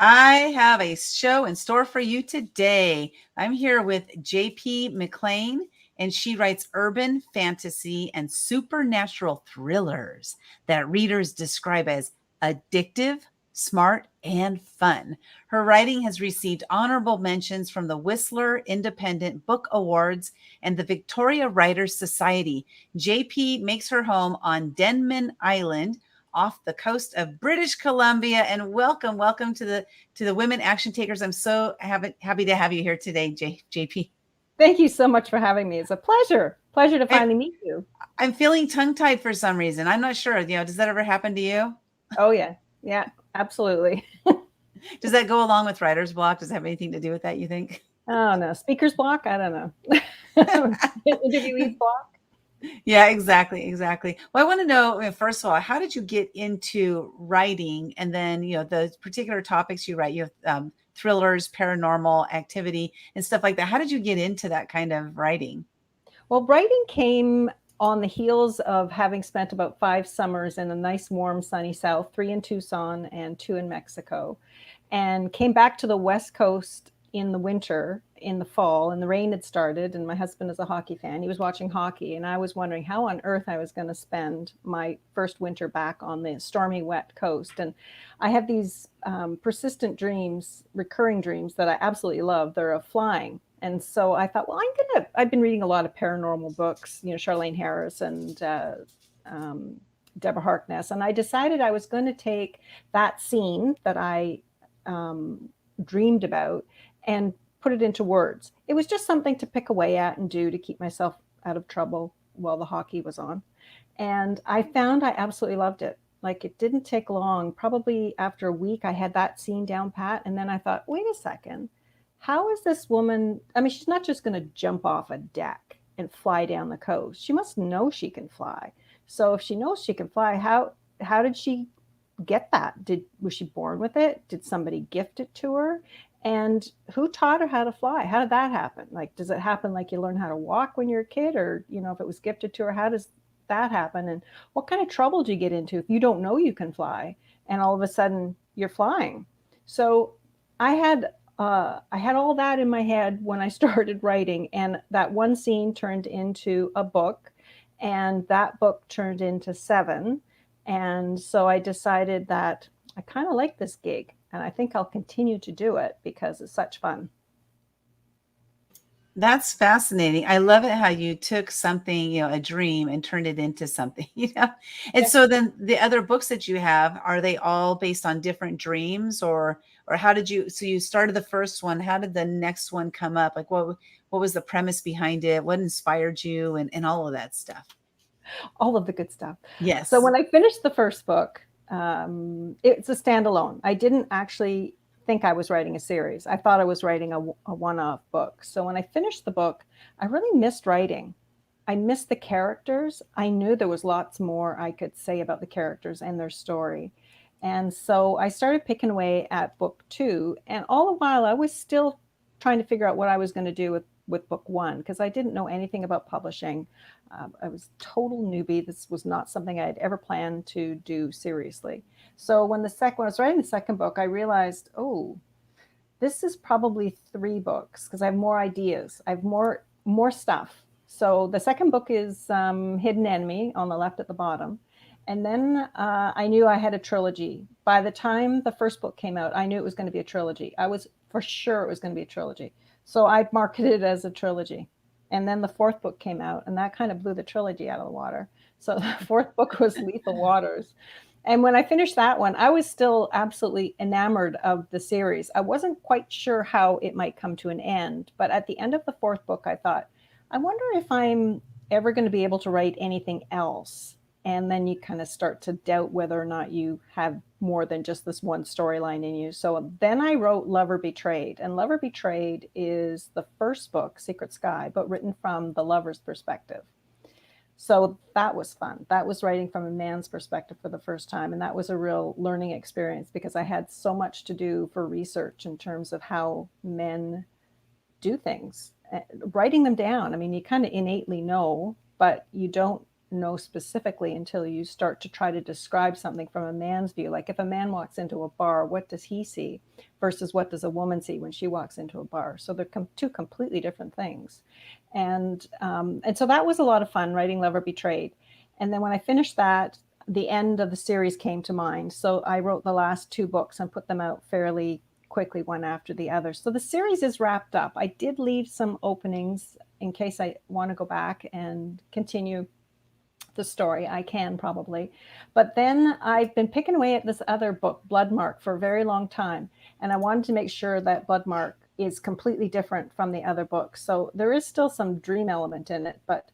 I have a show in store for you today. I'm here with JP McLean, and she writes urban fantasy and supernatural thrillers that readers describe as addictive, smart, and fun. Her writing has received honorable mentions from the Whistler Independent Book Awards and the Victoria Writers Society. JP makes her home on Denman Island off the coast of British Columbia. And welcome to the Women Action Takers. I'm so happy to have you here today, JP. Thank you so much for having me. It's a pleasure. Pleasure to finally meet you. I'm feeling tongue-tied for some reason. I'm not sure. Does that ever happen to you? Oh yeah. Yeah, absolutely. Does that go along with writer's block? Does it have anything to do with that, you think? Oh no. Speaker's block? I don't know. Interviewee's block? Yeah, exactly. Well, I want to know, first of all, how did you get into writing? And then, the particular topics you write, you have thrillers, paranormal activity, and stuff like that. How did you get into that kind of writing? Well, writing came on the heels of having spent about 5 summers in a nice, warm, sunny South, 3 in Tucson and 2 in Mexico, and came back to the West Coast in the winter, in the fall, and the rain had started. And my husband is a hockey fan. He was watching hockey, and I was wondering how on earth I was going to spend my first winter back on the stormy, wet coast. And I have these persistent dreams, recurring dreams that I absolutely love. They're of flying. And so I thought, well, I've been reading a lot of paranormal books, Charlene Harris and Deborah Harkness. And I decided I was going to take that scene that I dreamed about and put it into words. It was just something to pick away at and do to keep myself out of trouble while the hockey was on. And I found I absolutely loved it. Like, it didn't take long. Probably after a week, I had that scene down pat. And then I thought, wait a second. How is this woman? I mean, she's not just going to jump off a deck and fly down the coast. She must know she can fly. So if she knows she can fly, how did she get that? Was she born with it? Did somebody gift it to her? And who taught her how to fly? How did that happen? Like, does it happen like you learn how to walk when you're a kid? Or, if it was gifted to her, how does that happen? And what kind of trouble do you get into if you don't know you can fly and all of a sudden you're flying? So I had all that in my head when I started writing, and that one scene turned into a book, and that book turned into 7. And so I decided that I kind of like this gig, and I think I'll continue to do it because it's such fun. That's fascinating. I love it how you took something, a dream, and turned it into something. And Yeah. so then the other books that you have, are they all based on different dreams, or how did you, so you started the first one, how did the next one come up? Like, what was the premise behind it? What inspired you, and all of that stuff? All of the good stuff. So Yes. when I finished the first book, it's a standalone. I didn't actually think I was writing a series. I thought I was writing a one-off book. So when I finished the book, I really missed writing. I missed the characters. I knew there was lots more I could say about the characters and their story. And so I started picking away at book 2. And all the while, I was still trying to figure out what I was going to do with book 1, because I didn't know anything about publishing. I was total newbie. This was not something I had ever planned to do seriously. So when I was writing the second book, I realized, oh, this is probably 3 books because I have more ideas. I have more stuff. So the second book is Hidden Enemy on the left at the bottom. And then I knew I had a trilogy. By the time the first book came out, I knew it was going to be a trilogy. I was for sure it was going to be a trilogy. So I marketed it as a trilogy. And then the 4th book came out, and that kind of blew the trilogy out of the water. So the 4th book was Lethal Waters. And when I finished that one, I was still absolutely enamored of the series. I wasn't quite sure how it might come to an end. But at the end of the 4th book, I thought, I wonder if I'm ever going to be able to write anything else. And then you kind of start to doubt whether or not you have more than just this one storyline in you. So then I wrote Lover Betrayed. And Lover Betrayed is the first book, Secret Sky, but written from the lover's perspective. So that was fun. That was writing from a man's perspective for the first time. And that was a real learning experience because I had so much to do for research in terms of how men do things. Writing them down, I mean, you kind of innately know, but you don't know specifically until you start to try to describe something from a man's view. Like if a man walks into a bar, what does he see versus what does a woman see when she walks into a bar? So they're two completely different things. And so that was a lot of fun, writing Lover Betrayed. And then when I finished that, the end of the series came to mind. So I wrote the last two books and put them out fairly quickly, one after the other. So the series is wrapped up. I did leave some openings in case I want to go back and continue the story. I can probably. But then I've been picking away at this other book, Bloodmark, for a very long time. And I wanted to make sure that Bloodmark is completely different from the other books. So there is still some dream element in it, but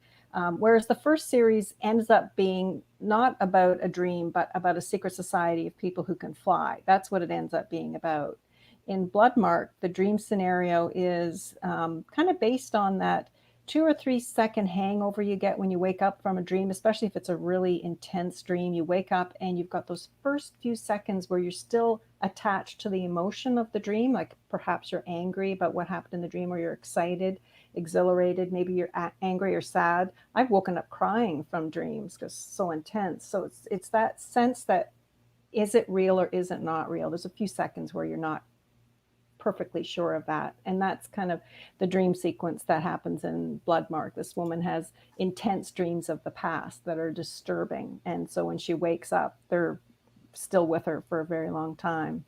whereas the first series ends up being not about a dream, but about a secret society of people who can fly. That's what it ends up being about. In Bloodmark, the dream scenario is kind of based on that 2 or 3 second hangover you get when you wake up from a dream, especially if it's a really intense dream. You wake up and you've got those first few seconds where you're still attached to the emotion of the dream, like perhaps you're angry about what happened in the dream, or you're excited, exhilarated, maybe you're angry or sad. I've woken up crying from dreams because it's so intense. So it's that sense that, is it real or is it not real? There's a few seconds where you're not perfectly sure of that. And that's kind of the dream sequence that happens in Bloodmark. This woman has intense dreams of the past that are disturbing. And so when she wakes up, they're still with her for a very long time.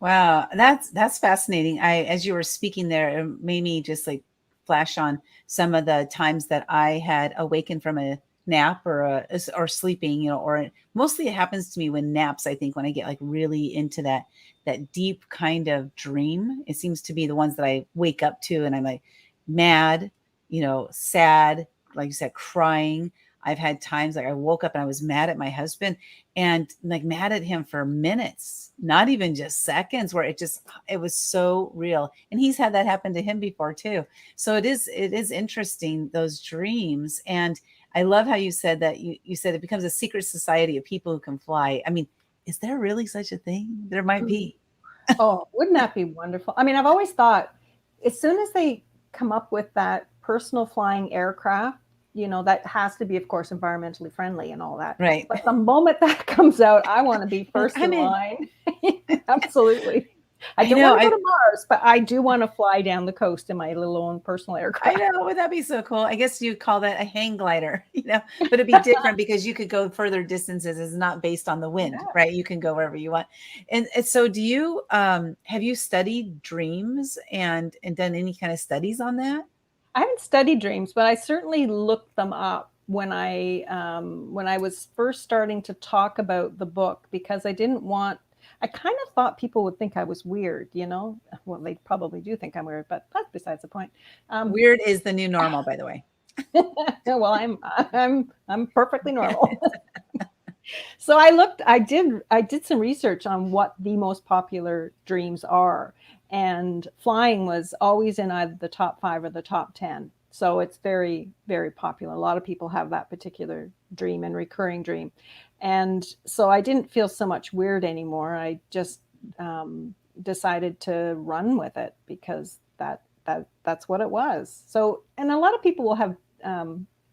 Wow, that's fascinating. As you were speaking there, it made me just like flash on some of the times that I had awakened from a nap or sleeping, or mostly it happens to me when naps. I think when I get like really into that deep kind of dream, it seems to be the ones that I wake up to, and I'm like mad, sad, like you said, crying. I've had times like I woke up and I was mad at my husband, and like mad at him for minutes, not even just seconds, where it was so real. And he's had that happen to him before too. So it is interesting, those dreams. And I love how you said that you said it becomes a secret society of people who can fly. I mean, is there really such a thing? There might be. Oh, wouldn't that be wonderful? I mean, I've always thought as soon as they come up with that personal flying aircraft, that has to be, of course, environmentally friendly and all that. Right. But the moment that comes out, I want to be first in in. line. Absolutely. I don't want to go to Mars, but I do want to fly down the coast in my little own personal aircraft. I know. Would that be so cool? I guess you call that a hang glider, but it'd be different because you could go further distances. It's not based on the wind, Yeah. right? You can go wherever you want. And so do you, have you studied dreams and done any kind of studies on that? I haven't studied dreams, but I certainly looked them up when I was first starting to talk about the book, because I kind of thought people would think I was weird, Well, they probably do think I'm weird, but that's besides the point. Weird is the new normal, by the way. Well, I'm perfectly normal. So I did some research on what the most popular dreams are, and flying was always in either the top 5 or the top 10. So it's very, very popular. A lot of people have that particular dream and recurring dream. And so I didn't feel so much weird anymore. I just decided to run with it because that's what it was. So, and a lot of people will have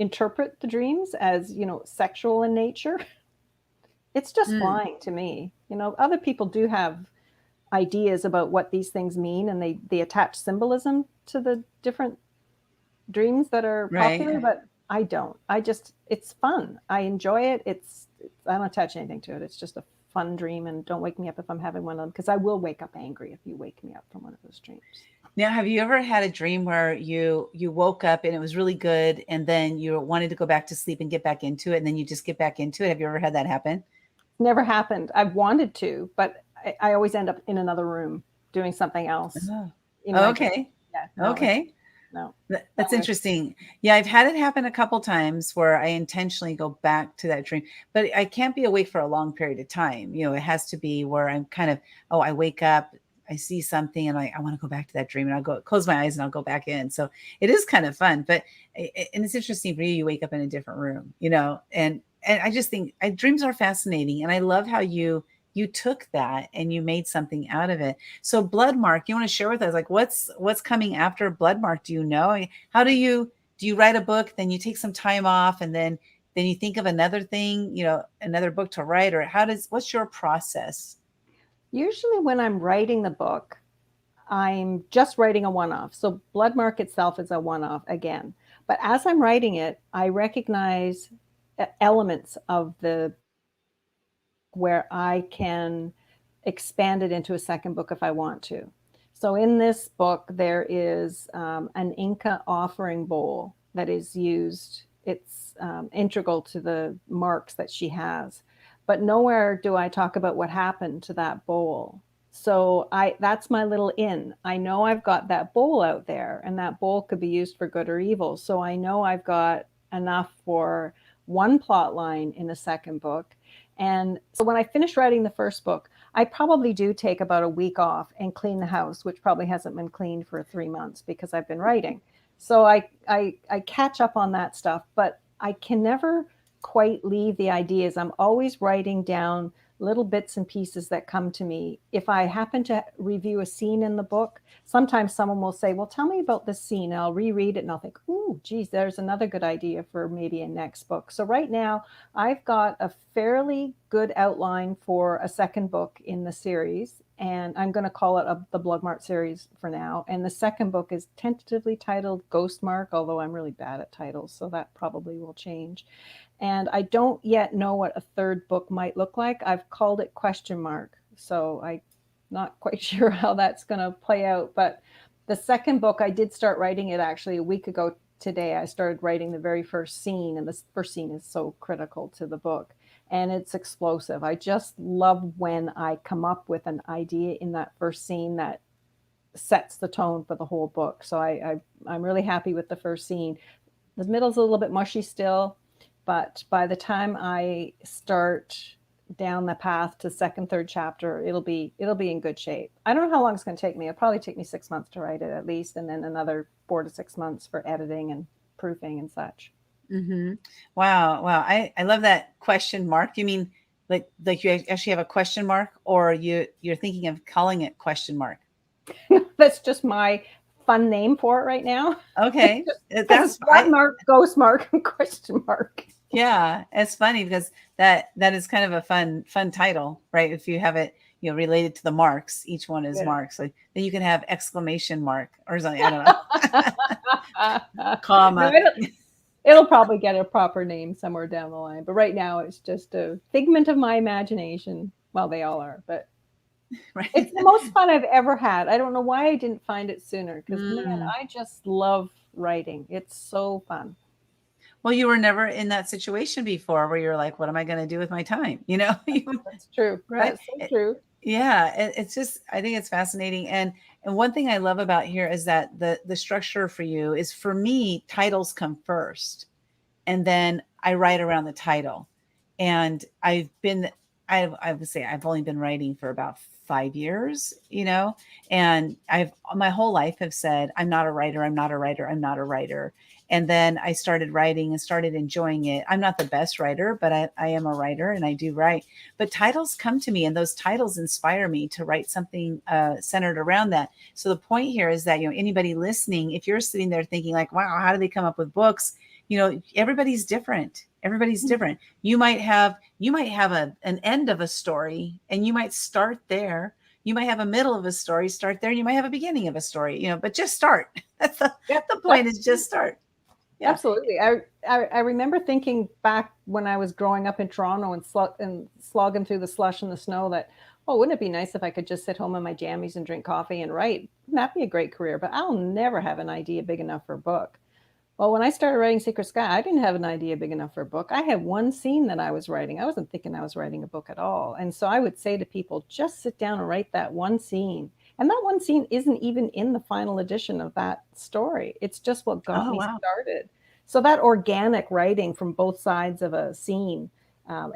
interpret the dreams as, sexual in nature. It's just flying to me. Other people do have ideas about what these things mean, and they attach symbolism to the different dreams that are popular, but I don't. It's fun. I enjoy it. I don't attach anything to it. It's just a fun dream, and don't wake me up if I'm having one of them, because I will wake up angry if you wake me up from one of those dreams. Now, have you ever had a dream where you woke up and it was really good, and then you wanted to go back to sleep and get back into it, and then you just get back into it? Have you ever had that happen? Never happened. I've wanted to, but I always end up in another room doing something else. Oh. Okay. Yeah, okay. No. That's interesting. Yeah, I've had it happen a couple times where I intentionally go back to that dream, but I can't be awake for a long period of time. It has to be where I'm kind of, I wake up, I see something, and I want to go back to that dream, and I'll go close my eyes and I'll go back in. So it is kind of fun, and it's interesting for you. You wake up in a different room, and I just think dreams are fascinating. And I love how you took that and you made something out of it. So Bloodmark, you want to share with us, like, what's coming after Bloodmark? Do you know? How do you write a book, then you take some time off, and then then you think of another thing, another book to write, or what's your process? Usually when I'm writing the book, I'm just writing a one-off. So Bloodmark itself is a one-off again. But as I'm writing it, I recognize elements of the where I can expand it into a second book if I want to. So in this book, there is an Inca offering bowl that is used. It's integral to the marks that she has. But nowhere do I talk about what happened to that bowl. So that's my little in. I know I've got that bowl out there, and that bowl could be used for good or evil. So I know I've got enough for one plot line in a second book. And so when I finish writing the first book, I probably do take about a week off and clean the house, which probably hasn't been cleaned for 3 months because I've been writing. So I catch up on that stuff, but I can never quite leave the ideas. I'm always writing down little bits and pieces that come to me. If I happen to review a scene in the book, sometimes someone will say, well, tell me about this scene. And I'll reread it and I'll think, ooh, geez, there's another good idea for maybe a next book. So right now I've got a fairly good outline for a second book in the series. And I'm going to call it the Bloodmark series for now. And the second book is tentatively titled Ghostmark, although I'm really bad at titles, so that probably will change. And I don't yet know what a third book might look like. I've called it question mark. So I'm not quite sure how that's going to play out. But the second book, I did start writing it actually a week ago today. I started writing the very first scene, and this first scene is so critical to the book. And it's explosive. I just love when I come up with an idea in that first scene that sets the tone for the whole book. So I'm really happy with the first scene. The middle's a little bit mushy still, but by the time I start down the path to second, third chapter, it'll be in good shape. I don't know how long it's going to take me. It'll probably take me 6 months to write it at least, and then another 4 to 6 months for editing and proofing and such. Mm-hmm. Wow. I love that question mark. You mean like you actually have a question mark, or you're thinking of calling it question mark? That's just my fun name for it right now. Okay. That's Bloodmark, Ghostmark, and question mark. Yeah, it's funny because that is kind of a fun title, right? If you have it, related to the marks, each one is marks. Like then you can have exclamation mark or something. I don't know. Comma. No, it'll probably get a proper name somewhere down the line. But right now it's just a figment of my imagination. Well, they all are, but right. It's the most fun I've ever had. I don't know why I didn't find it sooner, because man, I just love writing. It's so fun. Well, you were never in that situation before where you're like, what am I going to do with my time? That's true. Right? That's so true. Yeah. It's just, I think it's fascinating. And one thing I love about here is that the structure for you is, for me, titles come first, and then I write around the title. And I would say I've only been writing for about 5 years, and my whole life have said, I'm not a writer. I'm not a writer. I'm not a writer. And then I started writing and started enjoying it. I'm not the best writer, but I am a writer and I do write. But titles come to me, and those titles inspire me to write something centered around that. So the point here is that, anybody listening, if you're sitting there thinking like, wow, how do they come up with books? Everybody's different. Everybody's different. You might have an end of a story, and you might start there. You might have a middle of a story, start there. You might have a beginning of a story, but just start. That's the point, is just start. Yeah. Absolutely. I remember thinking back when I was growing up in Toronto and slogging through the slush and the snow that, oh, wouldn't it be nice if I could just sit home in my jammies and drink coffee and write? Wouldn't that be a great career? But I'll never have an idea big enough for a book. Well, when I started writing Secret Sky, I didn't have an idea big enough for a book. I had one scene that I was writing. I wasn't thinking I was writing a book at all. And so I would say to people, just sit down and write that one scene. And that one scene isn't even in the final edition of that story. It's just what got me started. So that organic writing from both sides of a scene,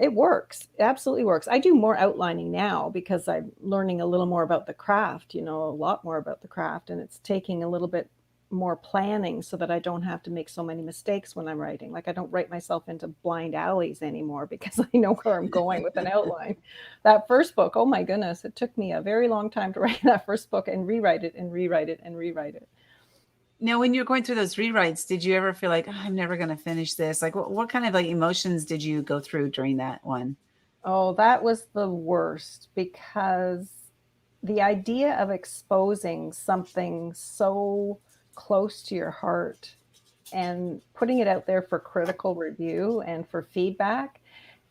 it works. It absolutely works. I do more outlining now because I'm learning a little more about the craft, a lot more about the craft. And it's taking a little bit more planning so that I don't have to make so many mistakes when I'm writing. Like I don't write myself into blind alleys anymore because I know where I'm going with an outline. That first book, oh my goodness, it took me a very long time to write that first book and rewrite it and rewrite it and rewrite it. Now, when you're going through those rewrites, did you ever feel like, oh, I'm never going to finish this? Like, what kind of like emotions did you go through during that one? Oh, that was the worst because the idea of exposing something so close to your heart and putting it out there for critical review and for feedback,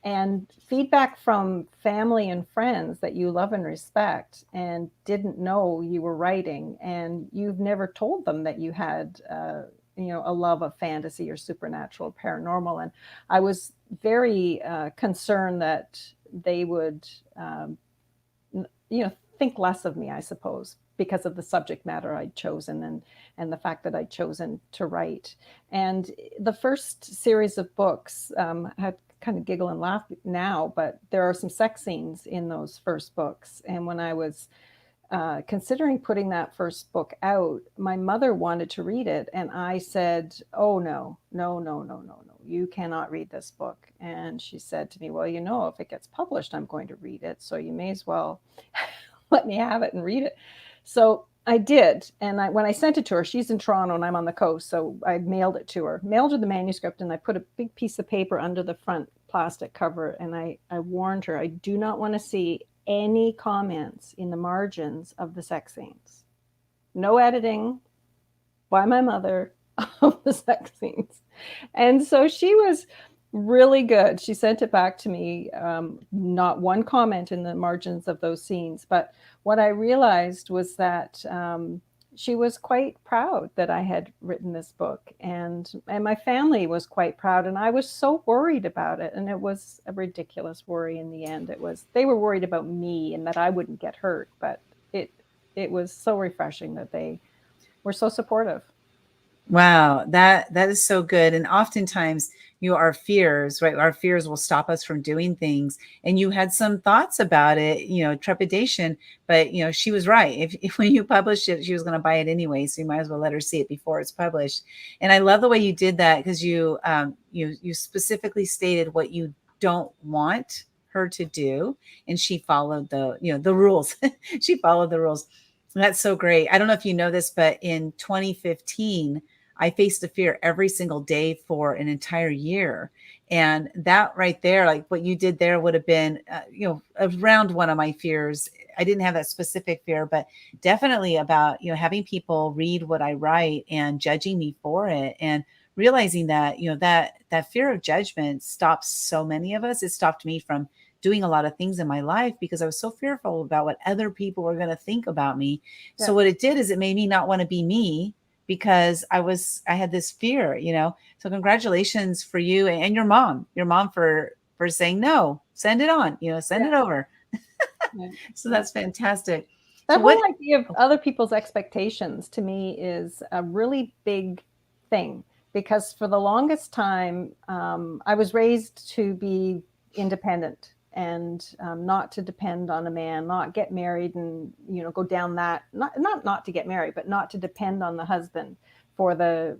and feedback from family and friends that you love and respect and didn't know you were writing, and you've never told them that you had a love of fantasy or supernatural, paranormal. And I was very concerned that they would think less of me, I suppose, because of the subject matter I'd chosen, and the fact that I'd chosen to write. And the first series of books, I kind of giggle and laugh now, but there are some sex scenes in those first books. And when I was considering putting that first book out, my mother wanted to read it. And I said, oh, no, no, no, no, no, no. You cannot read this book. And she said to me, well, if it gets published, I'm going to read it. So you may as well let me have it and read it. So I did. And when I sent it to her, she's in Toronto and I'm on the coast. So I mailed it to her, mailed her the manuscript, and I put a big piece of paper under the front plastic cover. And I warned her, I do not want to see any comments in the margins of the sex scenes. No editing by my mother of the sex scenes. And so she was really good. She sent it back to me, not one comment in the margins of those scenes. But what I realized was that she was quite proud that I had written this book, and my family was quite proud, and I was so worried about it. And it was a ridiculous worry in the end. They were worried about me and that I wouldn't get hurt, but it was so refreshing that they were so supportive. Wow, that is so good. And oftentimes, our fears, right? Our fears will stop us from doing things. And you had some thoughts about it, trepidation, but she was right. If when you published it, she was going to buy it anyway, so you might as well let her see it before it's published. And I love the way you did that, because you specifically stated what you don't want her to do, and she followed the rules. She followed the rules. That's so great. I don't know if you know this, but in 2015, I faced a fear every single day for an entire year. And that right there, like what you did there, would have been, around one of my fears. I didn't have that specific fear, but definitely about, having people read what I write and judging me for it, and realizing that, that fear of judgment stops so many of us. It stopped me from doing a lot of things in my life because I was so fearful about what other people were going to think about me. Yeah. So what it did is it made me not want to be me, because I had this fear. So congratulations for you and your mom for saying no, send it on, send Yeah. it over. Yeah. So that's fantastic. So That whole what, idea of other people's expectations to me is a really big thing, because for the longest time, I was raised to be independent and not to depend on a man, not get married and go down that, not to get married, but not to depend on the husband for the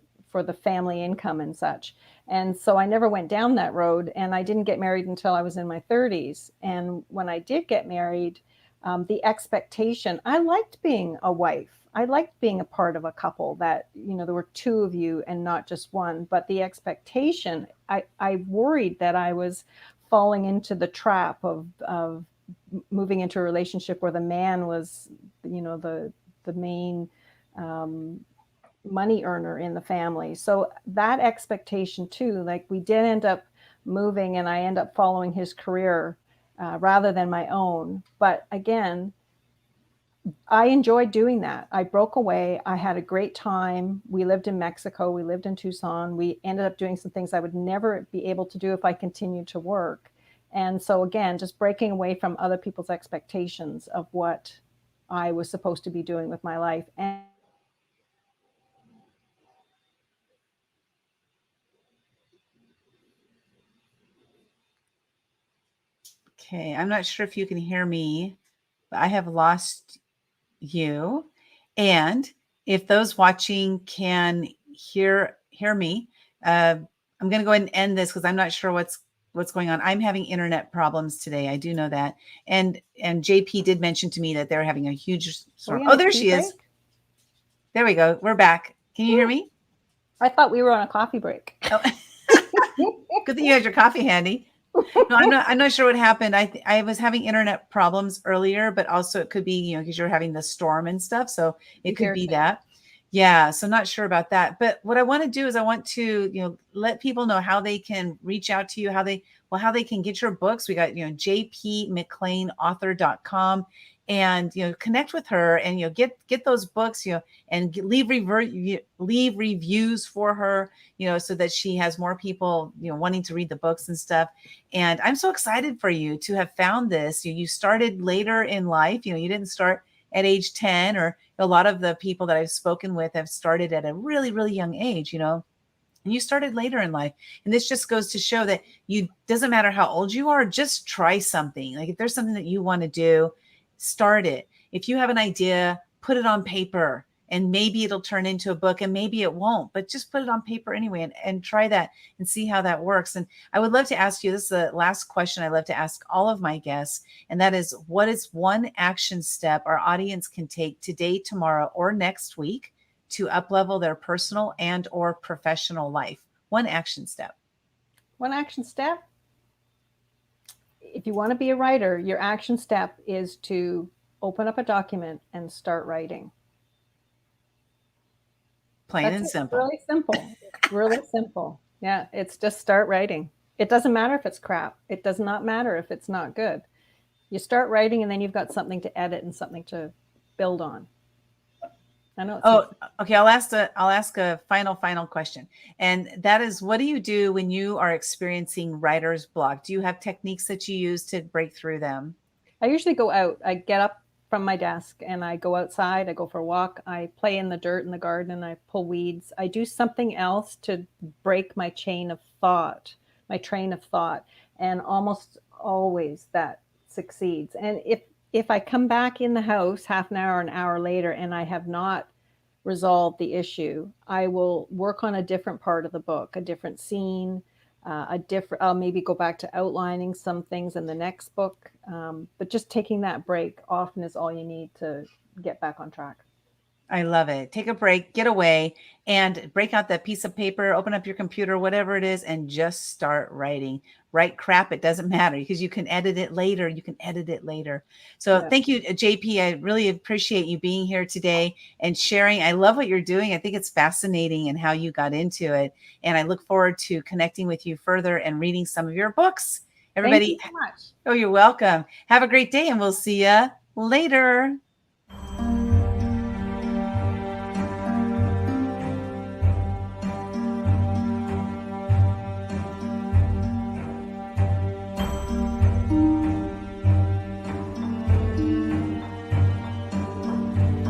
family income and such. And so I never went down that road, and I didn't get married until I was in my 30s. And when I did get married, the expectation, I liked being a wife. I liked being a part of a couple that, there were two of you and not just one. But the expectation, I worried that I was falling into the trap of moving into a relationship where the man was, the main money earner in the family. So that expectation too, like we did end up moving, and I end up following his career rather than my own. But again, I enjoyed doing that. I broke away. I had a great time. We lived in Mexico. We lived in Tucson. We ended up doing some things I would never be able to do if I continued to work. And so again, just breaking away from other people's expectations of what I was supposed to be doing with my life. And okay, I'm not sure if you can hear me, but I have lost you. And if those watching can hear me, I'm going to go ahead and end this because I'm not sure what's going on. I'm having internet problems today. I do know that. And JP did mention to me that they're having a huge are we storm. on Oh, a there tea she is. break? There we go. We're back. Can you hear me? I thought we were on a coffee break. Oh. Good thing you had your coffee handy. No, I'm not sure what happened. I was having internet problems earlier, but also it could be, because you're having the storm and stuff. So it could be that. Yeah. So not sure about that. But what I want to do is I want to, let people know how they can reach out to you, how they can get your books. We got, jpmcleanauthor.com, and, connect with her and, get those books, and leave reviews for her, so that she has more people, wanting to read the books and stuff. And I'm so excited for you to have found this. You started later in life, you didn't start at age 10, or a lot of the people that I've spoken with have started at a really, really young age, and you started later in life. And this just goes to show that doesn't matter how old you are, just try something. Like if there's something that you want to do, start it. If you have an idea, put it on paper, and maybe it'll turn into a book and maybe it won't, but just put it on paper anyway, and try that and see how that works. And I would love to ask you, this is the last question I love to ask all of my guests. And that is, what is one action step our audience can take today, tomorrow, or next week to up-level their personal and or professional life? One action step. One action step. If you want to be a writer, your action step is to open up a document and start writing. Plain and simple. Really simple. Really simple. Yeah, it's just start writing. It doesn't matter if it's crap. It does not matter if it's not good. You start writing, and then you've got something to edit and something to build on. I know. Okay. I'll ask a final question. And that is, what do you do when you are experiencing writer's block? Do you have techniques that you use to break through them? I usually go out. I get up from my desk and I go outside. I go for a walk. I play in the dirt in the garden and I pull weeds. I do something else to break my train of thought. And almost always that succeeds. And if I come back in the house half an hour, an hour later, and I have not resolved the issue, I will work on a different part of the book, a different scene, I'll maybe go back to outlining some things in the next book. But just taking that break often is all you need to get back on track. I love it. Take a break, get away, and break out that piece of paper, open up your computer, whatever it is, and just start writing. Write crap. It doesn't matter, because you can edit it later. So Thank you, JP. I really appreciate you being here today and sharing. I love what you're doing. I think it's fascinating and how you got into it. And I look forward to connecting with you further and reading some of your books. Everybody. Thank you so much. Oh, you're welcome. Have a great day, and we'll see you later.